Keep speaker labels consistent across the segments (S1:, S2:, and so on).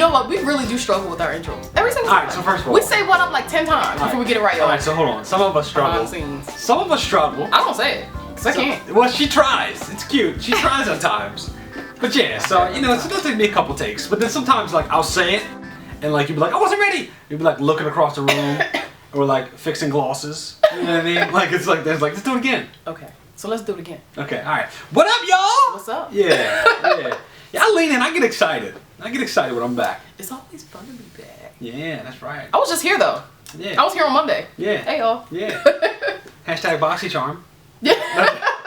S1: know what? We really do struggle with our intro. Every single time.
S2: Alright, so first of all,
S1: we say what up like 10 times before we get it right, y'all.
S2: Alright, so hold on. Some of us struggle. Some of us struggle.
S1: I don't say it, because I can't.
S2: Well, she tries. It's cute. She tries at times. But yeah, so, you know, it's gonna take me a couple takes. But then sometimes, like, I'll say it, and like, you'll be like, I wasn't ready. You'll be like looking across the room, or like fixing glosses. You know what I mean? Like, it's like, there's like, let's do it again.
S1: Okay, so let's do it again.
S2: Okay, alright. What up, y'all?
S1: What's up?
S2: Yeah. Yeah, I lean in. I get excited. I get excited when I'm back.
S1: It's always fun to be back.
S2: Yeah, that's right.
S1: I was just here, though.
S2: Yeah.
S1: I was here on Monday.
S2: Yeah.
S1: Hey, y'all.
S2: Yeah. Hashtag BoxyCharm.
S1: Yeah.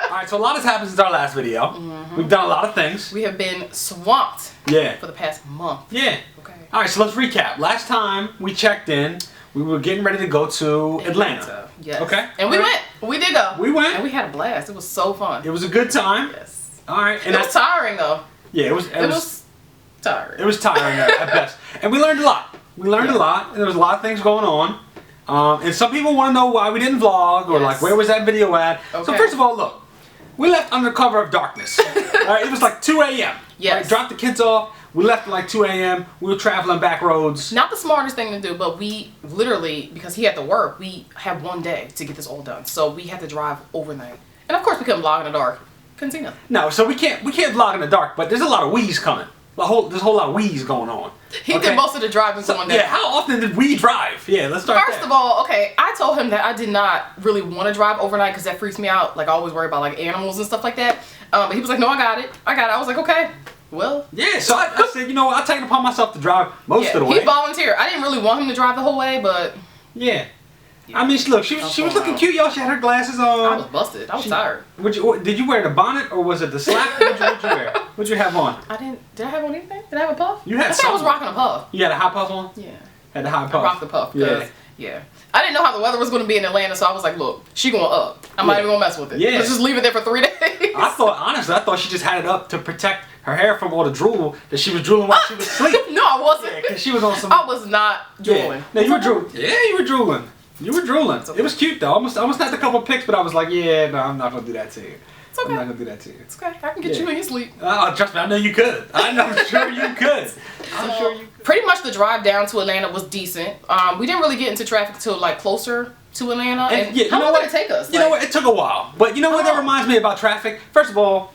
S2: Alright, so a lot has happened since our last video. We've done a lot of things.
S1: We have been swamped.
S2: Yeah.
S1: For the past month.
S2: Yeah.
S1: Okay.
S2: Alright, so let's recap. Last time we checked in, we were getting ready to go to Atlanta.
S1: Yes.
S2: Okay.
S1: And we went. We did go.
S2: We went.
S1: And we had a blast. It was so fun.
S2: It was a good time.
S1: Yes.
S2: Alright.
S1: And it was tiring, though.
S2: Yeah, it was
S1: tiring.
S2: It was tiring at best. And we learned a lot. We learned a lot. And there was a lot of things going on. And some people want to know why we didn't vlog, or like, where was that video at? Okay. So first of all, look. We left under cover of darkness. Alright, it was like 2 a.m.
S1: Yes.
S2: Right, dropped the kids off. We left at like 2 a.m. We were traveling back roads.
S1: Not the smartest thing to do, but we literally, because he had to work, we had one day to get this all done. So we had to drive overnight. And of course we couldn't vlog in the dark. Couldn't see nothing.
S2: No, so we can't vlog in the dark, but there's a lot of wheeze coming. There's a whole lot of wheeze going on.
S1: He did most of the driving for one day.
S2: Yeah, how often did we drive? Yeah, let's start
S1: First of all, okay, I told him that I did not really want to drive overnight because that freaks me out. Like, I always worry about like animals and stuff like that. But he was like, no, I got it. I was like, okay, well.
S2: Yeah, so I said, you know what, I'll take it upon myself to drive most of the way.
S1: He volunteered. I didn't really want him to drive the whole way, but.
S2: Yeah. I mean, look, she was looking cute, y'all. She had her glasses on.
S1: I was busted. I was tired.
S2: Did you wear the bonnet or was it the slap? What'd you wear? What'd you have on?
S1: Did I have on anything? Did I have a puff?
S2: You had
S1: I think I was rocking a puff.
S2: You had a high puff on?
S1: Yeah.
S2: Had the high puff.
S1: I rocked the puff. Yeah. I didn't know how the weather was going to be in Atlanta, so I was like, look, she going up. I'm not even going to mess with it. Yeah. Let's just leave it there for 3 days.
S2: Honestly, I thought she just had it up to protect her hair from all the drool that she was drooling while she was asleep.
S1: No, I wasn't.
S2: Yeah, because she was on some.
S1: I was not drooling.
S2: Yeah. No, you were drooling. Yeah, you were drooling. You were drooling. Okay. It was cute though. I almost snapped a couple pics, but I was like, yeah, no, I'm not gonna do that to you.
S1: It's okay.
S2: I'm not gonna do that to you.
S1: It's okay. I can get you in your sleep.
S2: Trust me, I know you could. I'm sure you could. I'm sure you could.
S1: Pretty much the drive down to Atlanta was decent. We didn't really get into traffic until like closer to Atlanta. And how long did it take us?
S2: You know what? It took a while. But you know what that reminds me about traffic? First of all,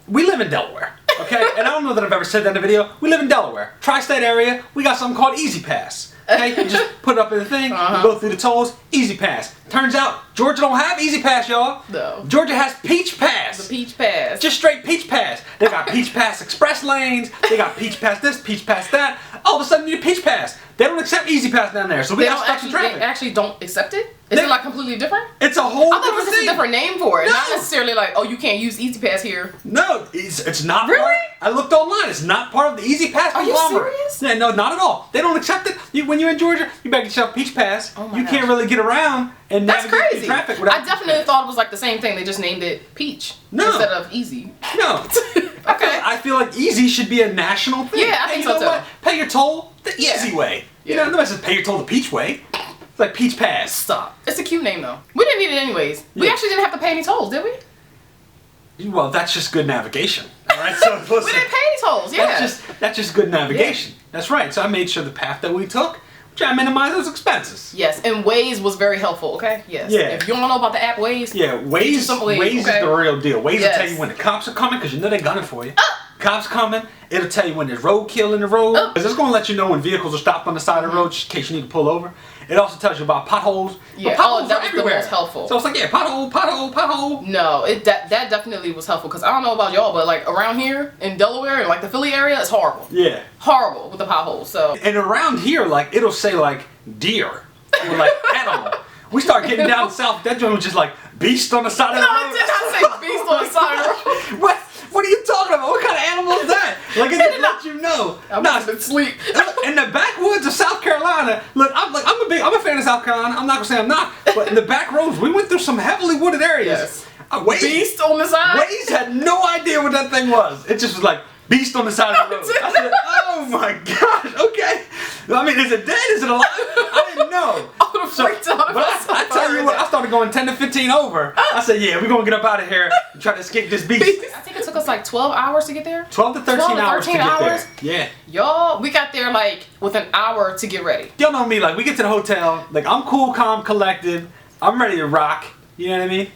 S2: we live in Delaware. Okay? And I don't know that I've ever said that in a video. We live in Delaware. Tri-state area. We got something called Easy Pass. Okay, you just put it up in the thing, you go through the tolls, Easy Pass. Turns out, Georgia don't have Easy Pass, y'all.
S1: No.
S2: Georgia has Peach Pass.
S1: The Peach Pass.
S2: Just straight Peach Pass. They got Peach Pass Express lanes, they got Peach Pass this, Peach Pass that. All of a sudden, you need a Peach Pass. They don't accept Easy Pass down there, so we got stuck in traffic.
S1: They actually don't accept it? Is it like completely different?
S2: It's a whole
S1: I thought it was just a different name for it.
S2: No.
S1: Not necessarily like, oh, you can't use Easy Pass here.
S2: No, it's not.
S1: Really?
S2: I looked online. It's not part of the Easy Pass.
S1: Are you serious?
S2: Yeah, no, not at all. They don't accept it. When you're in Georgia, you better get yourself Peach Pass.
S1: Oh my
S2: you
S1: gosh.
S2: can't really get around and navigate through traffic without
S1: I definitely thought it was like the same thing. They just named it Peach instead of Easy.
S2: No.
S1: Okay.
S2: I feel like Easy should be a national thing.
S1: Yeah, I think so too.
S2: What? Pay your toll the easy way. You know, nobody says pay your toll the Peach way. It's like Peach Pass.
S1: Stop. It's a cute name though. We didn't need it anyways. We actually didn't have to pay any tolls, did we?
S2: Well, that's just good navigation. All right. So listen,
S1: we didn't pay any tolls. Yeah.
S2: That's just good navigation. Yeah. That's right. So I made sure the path that we took, try to minimize those expenses.
S1: Yes, and Waze was very helpful. Okay. Yes.
S2: Yeah.
S1: If you don't know about the app Waze.
S2: Yeah, Waze is the real deal. Waze will tell you when the cops are coming because you know they're gunning for you. Cops coming, it'll tell you when there's roadkill in the road. Because it's going to let you know when vehicles are stopped on the side of the road just in case you need to pull over. It also tells you about potholes.
S1: Yeah,
S2: potholes
S1: that was the most helpful.
S2: So it's like, yeah, pothole.
S1: No, that definitely was helpful because I don't know about y'all, but like around here in Delaware and like the Philly area, it's horrible. Yeah. Horrible with the potholes. So.
S2: And around here, like, it'll say like deer or like animal. We start getting down south, that joint was just like beast on the side of the road.
S1: No, it did not say beast on the side of the road.
S2: What are you talking about? What kind of animal is that? Like, it just let you know.
S1: I'm not asleep.
S2: In the backwoods of South Carolina, look, I'm a fan of South Carolina. I'm not gonna say I'm not, but in the back roads, we went through some heavily wooded areas.
S1: Yes. Beast on the side.
S2: Waze had no idea what that thing was. It just was like beast on the side of the road. I said, oh my gosh, okay. I mean, is it dead? Is it alive? I didn't know.
S1: I would have freaked out.
S2: But I tell you what, I started going 10 to 15 over. I said, yeah, we're going to get up out of here and try to escape this beast.
S1: I think it took us like 12 hours to get there.
S2: 12 to 13 hours to get there. Yeah.
S1: Y'all, we got there like with an hour to get ready.
S2: Y'all know me, like, we get to the hotel, like, I'm cool, calm, collected. I'm ready to rock. You know what I mean?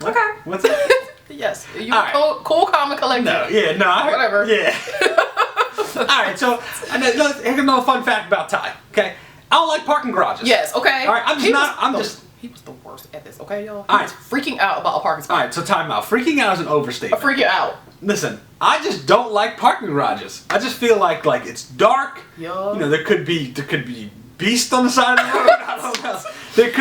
S1: Okay.
S2: What's that?
S1: Yes. You
S2: All right.
S1: cool, calm, and collected.
S2: No, yeah, no.
S1: Whatever.
S2: Yeah. Alright, so, here's another fun fact about Ty, okay? I don't like parking garages.
S1: Yes, okay.
S2: Alright, he
S1: was the worst at this, okay, y'all? He
S2: All
S1: was freaking out about a parking spot.
S2: Alright, so time out. Freaking out is an overstatement.
S1: Freaking out.
S2: Listen, I just don't like parking garages. I just feel like it's dark.
S1: Yo.
S2: You know, there could be beast on the side of the road. I don't know.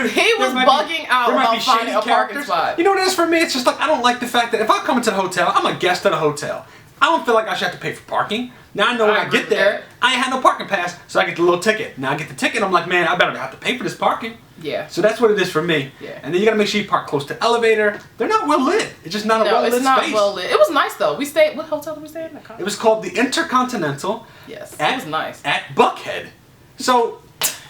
S1: He was bugging out about finding a parking spot.
S2: You know what it is for me? It's just like I don't like the fact that if I come into the hotel, I'm a guest at a hotel. I don't feel like I should have to pay for parking. Now I know when I get there, I ain't had no parking pass, so I get the little ticket. Now I get the ticket, I'm like, man, I better have to pay for this parking.
S1: Yeah.
S2: So that's what it is for me.
S1: Yeah.
S2: And then you gotta make sure you park close to the elevator. They're not well lit. It's just not a well lit space.
S1: No, it's not well lit. It was nice though. We stayed. What hotel did we stay in?
S2: It was called the Intercontinental.
S1: Yes. It was nice.
S2: At Buckhead. So,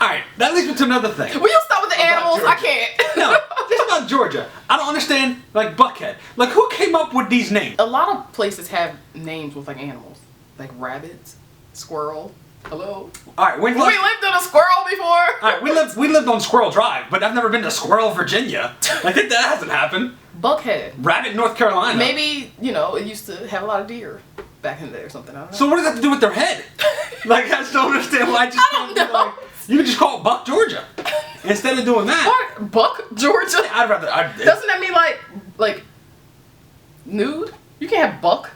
S2: alright, that leads me to another thing.
S1: Will you stop with the animals?
S2: Georgia.
S1: I can't.
S2: No, this is about Georgia. I don't understand, like, Buckhead. Like, who came up with these names?
S1: A lot of places have names with like animals. Like rabbits, squirrel. Hello?
S2: Alright,
S1: we lived in a squirrel before.
S2: Alright, we lived on Squirrel Drive, but I've never been to Squirrel, Virginia. I think that hasn't happened.
S1: Buckhead.
S2: Rabbit, North Carolina.
S1: Maybe, you know, it used to have a lot of deer back in the day or something. I don't know.
S2: So what does that have to do with their head? Like, I just don't understand why
S1: I don't know.
S2: Like, you could just call it Buck, Georgia. Instead of doing that.
S1: Buck, Georgia?
S2: I'd rather...
S1: Doesn't that mean like nude? You can't have Buck.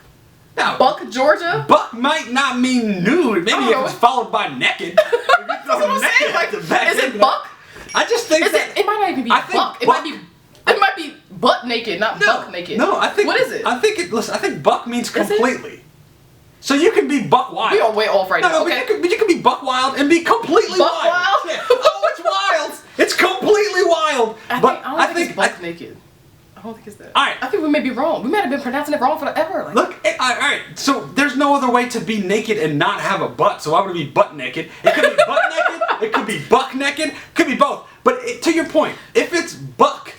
S2: No.
S1: Buck, Georgia?
S2: Buck might not mean nude. Maybe if it's followed by naked.
S1: That's what I'm saying. Like, is it Buck?
S2: I just think
S1: it might not even be Buck. It might be butt naked, not buck naked.
S2: No, I think...
S1: What is it?
S2: I think Buck means completely. So you can be Buck Wild.
S1: We are way off right now, okay?
S2: But you can be Buck Wild and be completely
S1: Buck
S2: wild.
S1: Wild?
S2: Yeah. Oh, it's wild. It's completely wild.
S1: I don't think it's buck naked. I don't think it's that.
S2: Alright.
S1: I think we may be wrong. We might have been pronouncing it wrong forever. Like,
S2: look, alright, so there's no other way to be naked and not have a butt, so why would it be butt naked? It could be butt naked, it could be buck naked, it could be both. But to your point, if it's buck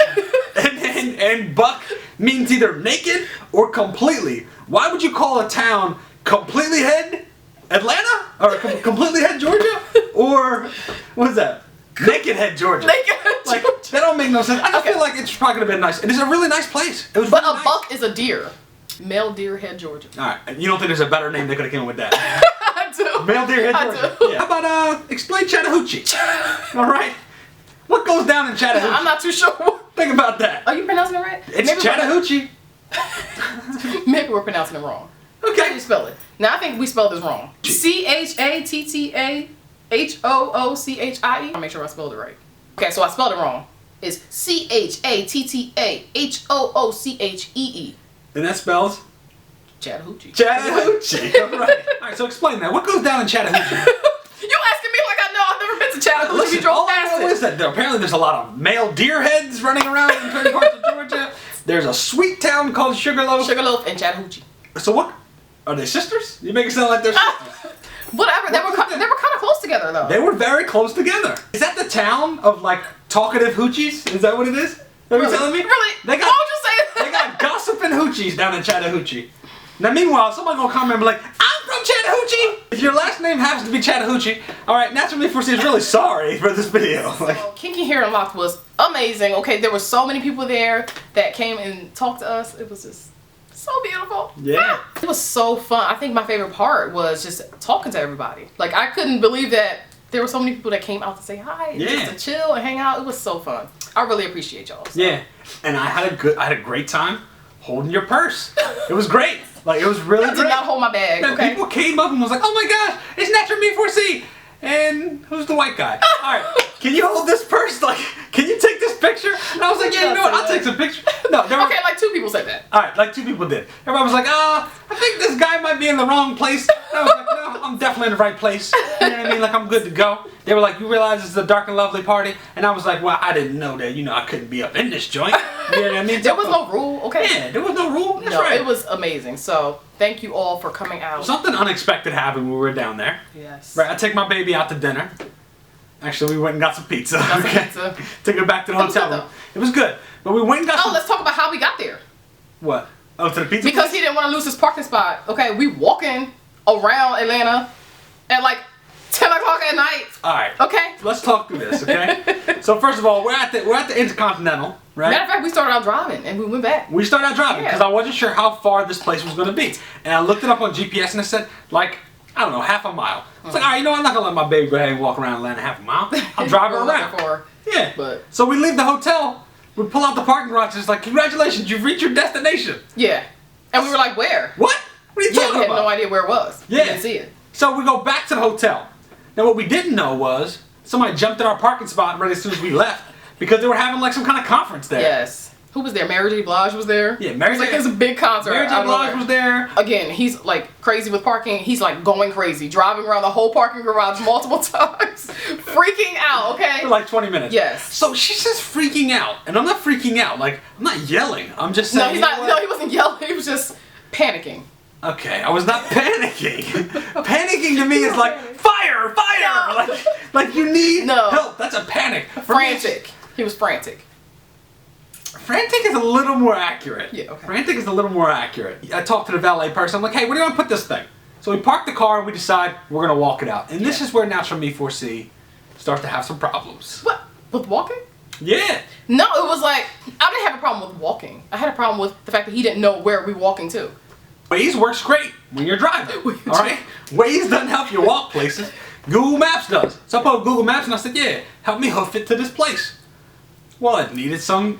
S2: and buck means either naked or completely, why would you call a town Completely Head Atlanta? Or Completely Head Georgia? Or, what is that? Naked Head Georgia.
S1: Naked Head
S2: Like,
S1: Georgia.
S2: that don't make no sense. I just feel like it's probably gonna be nice. And it's a really nice place. It was
S1: but
S2: really
S1: a
S2: nice.
S1: buck is a deer. Male Deer Head, Georgia.
S2: Alright, you don't think there's a better name they could have came up with that?
S1: I do.
S2: Male Deer Head, Georgia. Yeah. How about, explain Chattahoochee? Alright? What goes down in Chattahoochee?
S1: I'm not too sure.
S2: Think about that.
S1: Are you pronouncing it right?
S2: It's Chattahoochee.
S1: Maybe we're pronouncing it wrong.
S2: Okay.
S1: How do you spell it? Now, I think we spelled this wrong. CHATTAHOOCHIE. I'll make sure I spelled it right. Okay, so I spelled it wrong. It's CHATTAHOOCHEE.
S2: And that spells?
S1: Chattahoochee.
S2: Chattahoochee. Alright, so explain that. What goes down in Chattahoochee?
S1: You asking me like I know? I've never been to Chattahoochee.
S2: Listen,
S1: You drove
S2: all I
S1: past
S2: know
S1: it.
S2: is that apparently there's a lot of male deer heads running around in certain parts of Georgia. There's a sweet town called Sugarloaf.
S1: Sugarloaf and Chattahoochee.
S2: So what? Are they sisters? You make it sound like they're sisters.
S1: Whatever. They were kind of close together though.
S2: They were very close together. Is that the town of like talkative hoochies? Is that what it is? Are you telling me?
S1: Really?
S2: They got,
S1: why would you say that?
S2: They got gossiping hoochies down in Chattahoochee. Now meanwhile, somebody gonna comment and be like, I'm from Chattahoochee! If your last name happens to be Chattahoochee, alright, Naturally Foresee is really sorry for this video. Like,
S1: Kinky Hair Unlocked was amazing. Okay, there were so many people there that came and talked to us. It was just so beautiful.
S2: yeah.
S1: It was so fun. I think my favorite part was just talking to everybody. Like, I couldn't believe that there were so many people that came out to say hi and just to chill and hang out. It was so fun. I really appreciate y'all. So.
S2: Yeah. And I had a great time holding your purse. It was great. Like, it was really great.
S1: I did not hold my bag,
S2: And
S1: okay?
S2: people came up and was like, oh my gosh, it's Naturally Foresee. And who's the white guy? Alright, can you hold this purse? Like, can you take this picture? And I was like, yeah, you know what, I'll take some pictures. No, there were,
S1: okay, like 2 people said that.
S2: Alright, like 2 people did. Everybody was like, I think this guy might be in the wrong place. And I was like, no, I'm definitely in the right place. You know what I mean? Like, I'm good to go. They were like, you realize it's a dark and lovely party? And I was like, well, I didn't know that, I couldn't be up in this joint. You know what I mean?
S1: There was no rule, okay?
S2: Yeah, there was no rule. That's
S1: no,
S2: right.
S1: it was amazing. So, thank you all for coming out.
S2: Something unexpected happened when we were down there.
S1: Yes.
S2: Right, I take my baby out to dinner. Actually, we went and got some pizza.
S1: Got some pizza.
S2: Took her back to the hotel room. It was good. But we went and got some...
S1: let's talk about how we got there.
S2: What? Oh, to the pizza
S1: Because
S2: place?
S1: he didn't want to lose his parking spot. Okay, we walking around Atlanta at like 10 o'clock at night.
S2: All right.
S1: Okay.
S2: Let's talk through this, okay? So first of all, we're at the Intercontinental, right?
S1: Matter of fact, we started out driving and we went back.
S2: We started out driving because I wasn't sure how far this place was going to be. And I looked it up on GPS and it said, like, I don't know, half a mile. It's like, all right, you know, I'm not going to let my baby go ahead and walk around Atlanta half a mile. I'll drive her around. Yeah.
S1: But
S2: so we leave the hotel, we pull out the parking garage and it's like, congratulations, you've reached your destination.
S1: Yeah. And we were like, where?
S2: What? What are you talking about?
S1: We had no idea where it was.
S2: Yeah.
S1: We didn't see it.
S2: So we go back to the hotel. Now what we didn't know was somebody jumped in our parking spot right as soon as we left because they were having like some kind of conference there.
S1: Yes. Who was there? Mary J. Blige was there.
S2: Yeah, Mary J.
S1: Like, it was a big concert.
S2: Mary J. Blige was there.
S1: Again, he's like crazy with parking. He's like going crazy, driving around the whole parking garage multiple times, freaking out. Okay.
S2: For like 20 minutes.
S1: Yes.
S2: So she's just freaking out, and I'm not freaking out. Like I'm not yelling. I'm just saying.
S1: No, he's not. No, he wasn't yelling. He was just panicking.
S2: Okay, I was not panicking. Panicking to me is like fire, fire.
S1: No.
S2: Like you need help. That's a panic.
S1: Frantic. He was frantic.
S2: Frantic is a little more accurate.
S1: Yeah, okay.
S2: Frantic is a little more accurate. I talked to the valet person. I'm like, hey, where do you want to put this thing? So we park the car and we decide we're going to walk it out. And this is where Natural Me 4C starts to have some problems.
S1: What? With walking?
S2: Yeah.
S1: No, it was like, I didn't have a problem with walking. I had a problem with the fact that he didn't know where we were walking to.
S2: Waze works great when you're driving. All right? Waze doesn't help you walk places. Google Maps does. So I put up Google Maps and I said, yeah, help me hoof it to this place. Well, it needed to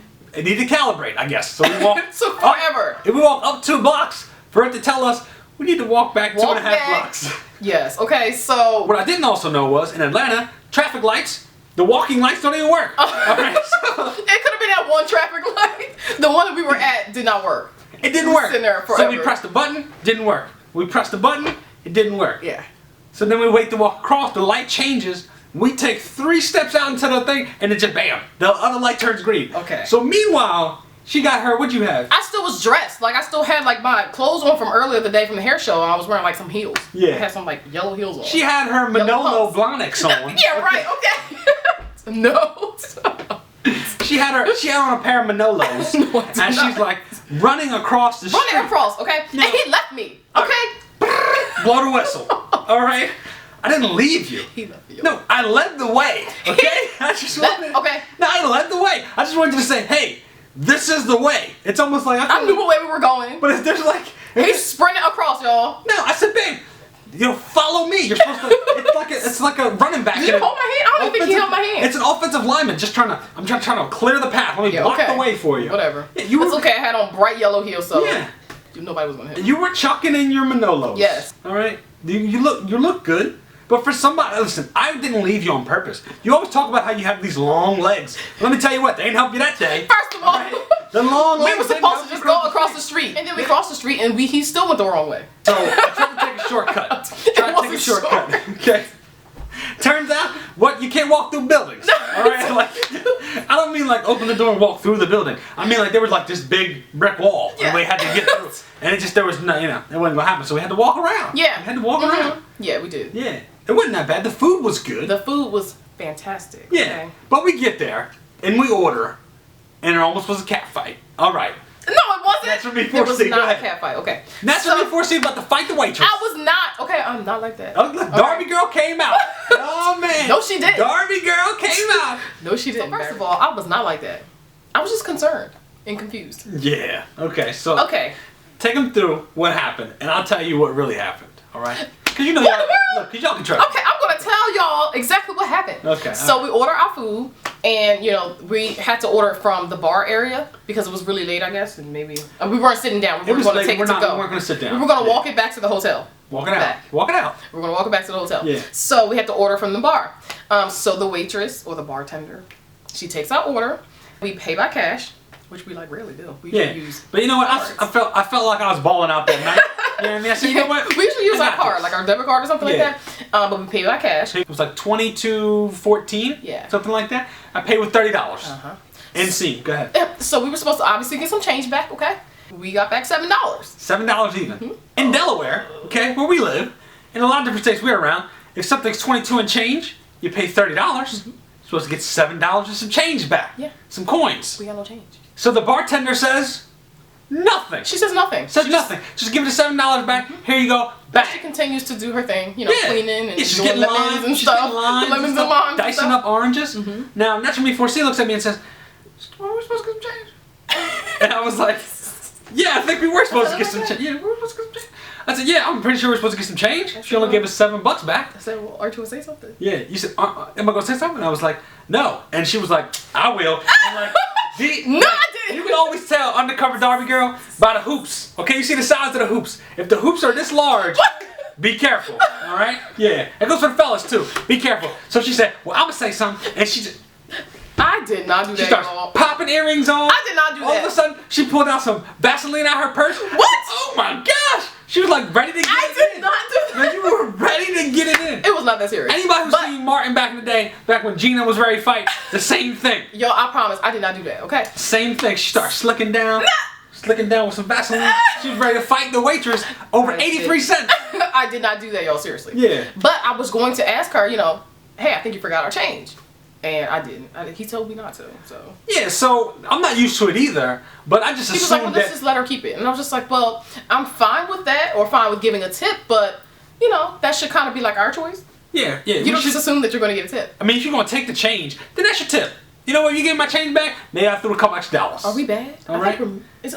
S2: calibrate, I guess. So we walked.
S1: So forever.
S2: We walked up 2 blocks for it to tell us we need to walk back 2.5 blocks.
S1: Yes. Okay. So
S2: what I didn't also know was in Atlanta, traffic lights, the walking lights don't even work. All right, so
S1: it could have been that one traffic light. The one that we were at did not work.
S2: It didn't work.
S1: Sitting there
S2: So we pressed the button, didn't work. We pressed the button, it didn't work.
S1: Yeah.
S2: So then we wait to walk across. The light changes. We take 3 steps out into the thing, and it just bam. The other light turns green.
S1: Okay.
S2: So meanwhile, she got her. What'd you have?
S1: I still was dressed. Like I still had like my clothes on from earlier the day from the hair show, and I was wearing like some heels.
S2: Yeah.
S1: I had some like yellow heels on.
S2: She had her Manolo Blahniks on.
S1: Yeah. Right. Okay. No.
S2: She had on a pair of Manolos,
S1: No,
S2: and she's like running across the street.
S1: Running across. Okay.
S2: No.
S1: And he left me. Okay.
S2: Blow the whistle. All right. I didn't leave you.
S1: He left you.
S2: No, I led the way. Okay. I just wanted.
S1: Okay.
S2: No, I led the way. I just wanted you to say, "Hey, this is the way." It's almost like
S1: I knew what way we were going.
S2: But if there's like,
S1: He's sprinting across, y'all.
S2: no, I said, babe, follow me. You're supposed to. It's like a running back.
S1: Did you hold my hand? I don't even think he held my hand.
S2: It's an offensive lineman just trying to clear the path. Let me block the way for you.
S1: Whatever.
S2: Yeah,
S1: it's okay. I had on bright yellow heels, so
S2: yeah.
S1: Nobody was gonna hit me.
S2: You were chucking in your Manolos.
S1: Yes.
S2: All right. You look good. But for somebody, listen, I didn't leave you on purpose. You always talk about how you have these long legs. Let me tell you what, they ain't help you that day.
S1: First of all,
S2: the long legs.
S1: we were supposed to just go across the street, and then we crossed the street, and he still went the wrong way.
S2: So I tried to take a shortcut. Okay. Turns out, you can't walk through buildings. All right. Like, I don't mean like open the door and walk through the building. I mean like there was like this big brick wall, and we had to get through. And there was no, it wasn't gonna happen. So we had to walk around.
S1: Yeah.
S2: We had to walk around.
S1: Yeah, we did.
S2: Yeah. It wasn't that bad. The food was good.
S1: The food was fantastic.
S2: Yeah.
S1: Okay.
S2: But we get there, and we order, and it almost was a cat fight. All right.
S1: No, it wasn't.
S2: Natural Me 4C.
S1: It was not a cat fight. Okay.
S2: Natural Me 4C about to fight the waitress.
S1: I was not. Okay, I'm not like that.
S2: Oh, look, Darby girl came out. Oh, man.
S1: No, she didn't.
S2: Darby girl came out.
S1: No, she didn't. So first of all, I was not like that. I was just concerned and confused.
S2: Yeah. Okay, so.
S1: Okay.
S2: Take them through what happened, and I'll tell you what really happened. All right? Because you know y'all can trust.
S1: Okay, I'm gonna tell y'all exactly what happened.
S2: Okay.
S1: So we ordered our food, and we had to order from the bar area because it was really late, I guess, and maybe we weren't sitting down. We were going to take it to go.
S2: We weren't going to sit down.
S1: We were going to walk it back to the hotel.
S2: Walk it out. Walk it out.
S1: We were going to walk it back to the hotel.
S2: Yeah.
S1: So we had to order from the bar. So the waitress or the bartender, she takes our order. We pay by cash, which we rarely do. We use.
S2: But you know what? I felt like I was balling out that night. You know what I mean? I said, you know what?
S1: We usually use our card, like our debit card or something like that. But we pay by cash.
S2: It was like $22.14.
S1: Yeah. Something
S2: like that. I paid with $30. NC. Go ahead.
S1: So we were supposed to obviously get some change back. Okay. We got back $7.
S2: $7 even. In Delaware, okay, where we live, in a lot of different states we're around, if something's 22 and change, you pay $30. You're supposed to get $7 and some change back.
S1: Yeah.
S2: Some coins.
S1: We got no change.
S2: So the bartender says nothing.
S1: She says nothing.
S2: Says nothing. Just give it the $7 back. Here you go. Back.
S1: She continues to do her thing, you know, cleaning and
S2: she's
S1: doing
S2: getting
S1: lemons and stuff. Lemons and limes.
S2: Dicing up oranges. Now, naturally, before C looks at me and says, "Are we supposed to get some change?" And I was like, "Yeah, I think we were supposed to get some change. Yeah, we were supposed to get some change." I said, "Yeah, I'm pretty sure we're supposed to get some change." She only gave us $7 back.
S1: I said, "Well, aren't you gonna say something?"
S2: Yeah, you said, "Am I gonna say something?" And I was like, "No." And she was like, "I will." I'm like,
S1: no, I didn't.
S2: You can always tell undercover Darby girl by the hoops. Okay, you see the size of the hoops. If the hoops are this large, be careful. All right? Yeah, it goes for the fellas too. Be careful. So she said, "Well, I'm gonna say something," and she just.
S1: I did not do that.
S2: She starts popping earrings on.
S1: I did not do that.
S2: All of a sudden, she pulled out some Vaseline out her purse.
S1: What?
S2: Oh my gosh! She was like ready to get it in.
S1: I did not do that.
S2: Man, you were ready to get it in.
S1: It was not that serious.
S2: Anybody who's seen Martin back in the day, back when Gina was ready to fight, the same thing.
S1: Yo, I promise, I did not do that, okay?
S2: Same thing. She starts slicking down. Slicking down with some Vaseline. She was ready to fight the waitress over 83 cents.
S1: I did not do that, y'all, seriously.
S2: Yeah.
S1: But I was going to ask her, you know, "Hey, I think you forgot our change." And I didn't. He told me not to, so.
S2: Yeah, so I'm not used to it either, but I just assumed
S1: He was like, "Well,
S2: that...
S1: just let her keep it." And I was just like, "Well, I'm fine with that, or fine with giving a tip, but, you know, that should kind of be like our choice."
S2: Yeah.
S1: You don't just assume that you're going to get a tip.
S2: I mean, if you're going to take the change, then that's your tip. You know what? You get my change back, maybe I threw a couple extra dollars.
S1: Are we bad?
S2: All right.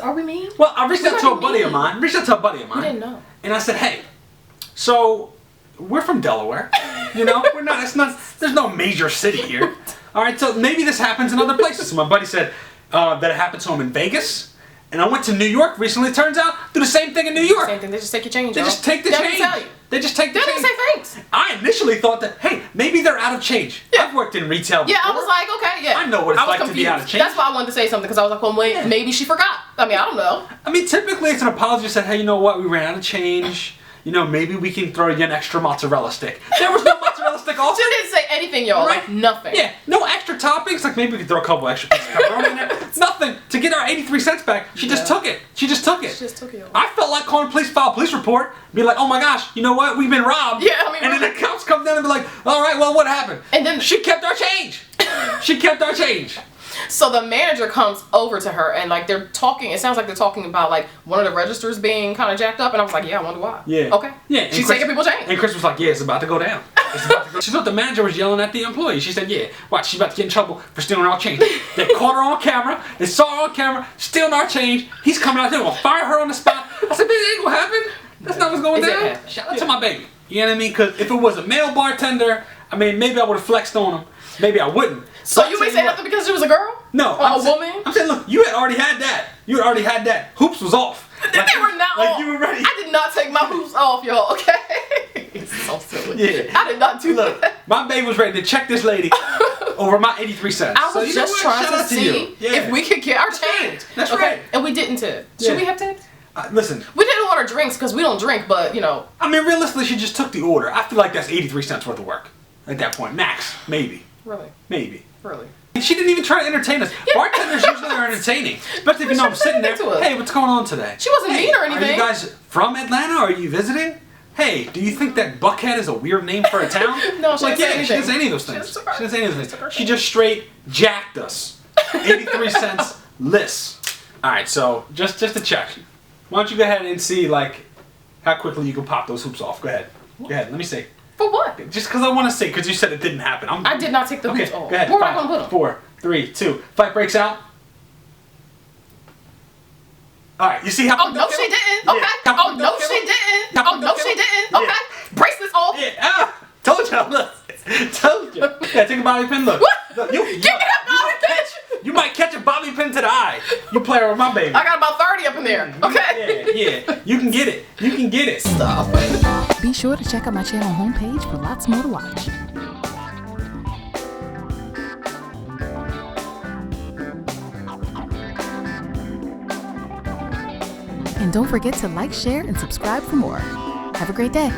S1: Are we mean?
S2: Well, I reached out to a buddy of mine.
S1: You didn't know.
S2: And I said, "Hey, so we're from Delaware. You know, we're not. It's not. There's no major city here. All right. So maybe this happens in other places." So my buddy said that it happened to him in Vegas. And I went to New York recently. Turns out, do the same thing in New York.
S1: Same thing. They just take your change.
S2: They just take the change. They just take the change.
S1: They didn't say thanks.
S2: I initially thought that, hey, maybe they're out of change.
S1: Yeah.
S2: I've worked in retail before.
S1: Yeah, I was like, okay, yeah.
S2: I know what it's like to be out of change.
S1: That's why I wanted to say something, because I was like, well, wait, maybe she forgot. I mean, I don't know.
S2: I mean, typically it's an apology. Said, "Hey, you know what? We ran out of change. You know, maybe we can throw you an extra mozzarella stick." There was no mozzarella stick also.
S1: She didn't say anything, y'all.
S2: Right.
S1: Like, nothing.
S2: Yeah, no extra toppings. Like, maybe we could throw a couple extra pieces of pepperoni in there. Nothing. To get our 83 cents back, she just took it. She just took it.
S1: She just took it.
S2: I felt like calling police, file a police report, be like, "Oh my gosh, you know what? We've been robbed."
S1: Yeah, I mean,
S2: and then the cops come down and be like, "All right, well, what happened?"
S1: And then
S2: she kept our change. She kept our change.
S1: So the manager comes over to her and like they're talking. It sounds like they're talking about like one of the registers being kind of jacked up, and I was like, "Yeah, I wonder why."
S2: Yeah.
S1: Okay.
S2: Yeah.
S1: She's taking people's change.
S2: And Kriss was like, "Yeah, it's about to go down. It's about to go." She thought the manager was yelling at the employee. She said, "Yeah, watch, she's about to get in trouble for stealing our change." They caught her on camera. They saw her on camera stealing our change. He's coming out there, gonna fire her on the spot. I said, "Baby, it ain't gonna happen. That's not what's going down." Shout out to my baby. You know what I mean? Because if it was a male bartender, I mean, maybe I would have flexed on him. Maybe I wouldn't.
S1: So you may say nothing because she was a girl?
S2: No.
S1: Or a woman?
S2: I'm saying, look, you had already had that. You had already had that. Hoops was off.
S1: They were not
S2: like
S1: off.
S2: You were ready.
S1: I did not take my hoops off, y'all, okay? It's so silly.
S2: Yeah.
S1: I did not do
S2: Look,
S1: that.
S2: my baby was ready to check this lady over my 83 cents.
S1: I was just trying to see if we could get our change.
S2: That's right.
S1: And we didn't tip. Should we have tipped?
S2: Listen.
S1: We didn't order drinks because we don't drink, but, you know.
S2: I mean, realistically, she just took the order. I feel like that's 83 cents worth of work at that point. Max. Maybe.
S1: Really?
S2: Maybe.
S1: Really?
S2: She didn't even try to entertain us. Yeah. Bartenders usually are entertaining. Especially if you know I'm sitting there. Hey, what's going on today?
S1: She wasn't mean or anything.
S2: Are you guys from Atlanta? Are you visiting? Hey, do you think that Buckhead is a weird name for a town?
S1: No, she didn't say anything.
S2: She didn't say any of those things. She didn't say any of those things. She just straight jacked us. 83 cents list. Alright, so just to check. Why don't you go ahead and see like how quickly you can pop those hoops off. Go ahead. Go ahead, let me see.
S1: For what?
S2: Just because I want to see, because you said it didn't happen.
S1: I did not take the hoops off.
S2: Go ahead.
S1: Where am I going to put them?
S2: 4, 3, 2. Fight breaks out. Alright, you see how...
S1: Oh, no, she didn't. Okay. Oh, no, she didn't. Oh, no, she didn't. Okay. Bracelets off.
S2: Yeah. Told you. Look. Told you. Yeah, take a bobby pin. Look.
S1: What?
S2: Look,
S1: Give me that bobby pin.
S2: You might catch a bobby pin to the eye. You play with my baby.
S1: I got about 30 up in there. Okay.
S2: Yeah. You can get it. You can get it.
S1: Stop.
S3: Be sure to check out my channel homepage for lots more to watch. And don't forget to like, share, and subscribe for more. Have a great day.